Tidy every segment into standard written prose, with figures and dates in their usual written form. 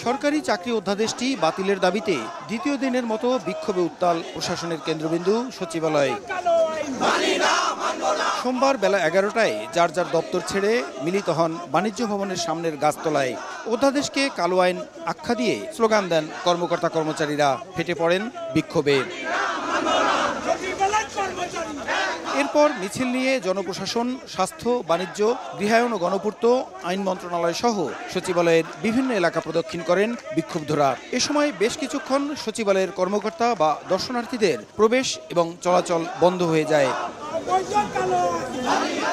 সরকারি চাকরি অধ্যাদেশটি বাতিলের দাবিতে দ্বিতীয় দিনের মতো বিক্ষোভে উত্তাল প্রশাসনের কেন্দ্রবিন্দু সচিবালয়। সোমবার বেলা 11টায় যার যার দপ্তর ছেড়ে মিলিত হন বাণিজ্য ভবনের সামনের গাছতলায়। অধ্যাদেশকে কালো আইন আখ্যা দিয়ে স্লোগান দেন কর্মকর্তা কর্মচারীরা। ফেটে পড়েন বিক্ষোভে। এরপর মিছিল নিয়ে জনপ্রশাসন, স্বাস্থ্য, বাণিজ্য, গৃহায়ন ও গণপূর্ত, আইন মন্ত্রণালয় সহ সচিবালয়ের বিভিন্ন এলাকা প্রদক্ষিণ করেন বিক্ষুব্ধরা। এ সময় বেশ কিছুক্ষণ সচিবালয়ের কর্মকর্তা বা দর্শনার্থীদের প্রবেশ এবং চলাচল বন্ধ হয়ে যায়।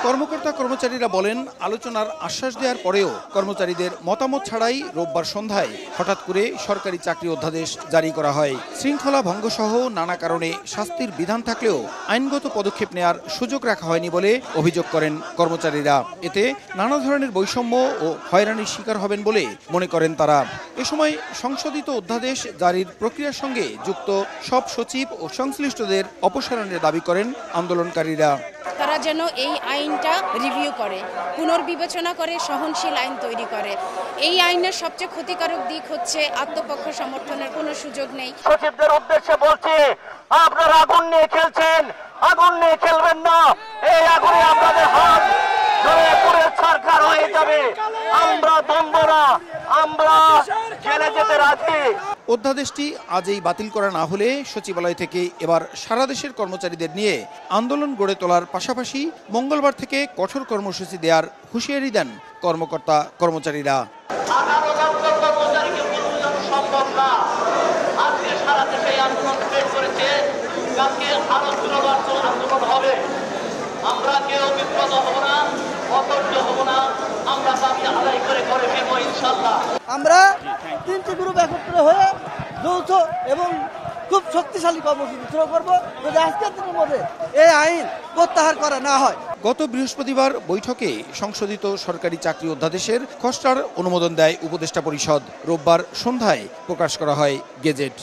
কর্মকর্তা কর্মচারীরা বলেন, আলোচনার আশ্বাস দেওয়ার পরেও কর্মচারীদের মতামত ছাড়াই রোববার সন্ধ্যায় হঠাৎ করে সরকারি চাকরি অধ্যাদেশ জারি করা হয়। শৃঙ্খলা ভঙ্গসহ নানা কারণে শাস্তির বিধান থাকলেও আইনগত পদক্ষেপ নেওয়ার সুযোগ রাখা হয়নি বলে অভিযোগ করেন কর্মচারীরা। এতে নানা ধরনের বৈষম্য ও হয়রানির শিকার হবেন বলে মনে করেন তারা। এ সময় সংশোধিত অধ্যাদেশ জারির প্রক্রিয়ার সঙ্গে যুক্ত সব সচিব ও সংশ্লিষ্টদের অপসারণের দাবি করেন আন্দোলনকারীরা। তারা যেন এই আইনটা রিভিউ করে, পুনর্বিবেচনা করে, সহনশীল আইন তৈরি করে। এই আইনের সবচেয়ে ক্ষতিকারক দিক হচ্ছে আত্মপক্ষ সমর্থনের কোনো সুযোগ নেই। সচিবদের উদ্দেশ্যে বলছি, আপনারা আগুন নিয়ে খেলছেন, আগুন নিয়ে খেলবেন না। এই আগুনে আপনাদের হাত ধরে পুরো সরকার হয়ে যাবে। আমরা দমব না, আমরা জেলে যেতে রাজি। অধ্যাদেশটি আজই বাতিল করা না হলে সচিবালয় থেকে এবার সারা দেশের কর্মচারীদের নিয়ে আন্দোলন গড়ে তোলার পাশাপাশি মঙ্গলবার থেকে কঠোর কর্মসূচি দেওয়ার হুঁশিয়ারি দেন কর্মকর্তা কর্মচারীরা। আমরা কেউ বিব্রত হব না, অধৈর্য হব না, আমরা দাবি আদায় করে ফেলব ইনশাআল্লাহ। আমরা তিনটি গ্রুপ একত্র হয়ে যৌথ এবং খুব শক্তিশালী কর্মসূচি শুরু করব যদি আজকের দিনের মধ্যে এই আইন প্রত্যাহার করা না হয়। গত বৃহস্পতিবার বৈঠকে সংশোধিত সরকারি চাকরি অধ্যাদেশের খসড়ার অনুমোদন দেয় উপদেষ্টা পরিষদ। রোববার সন্ধ্যায় প্রকাশ করা হয় গেজেট।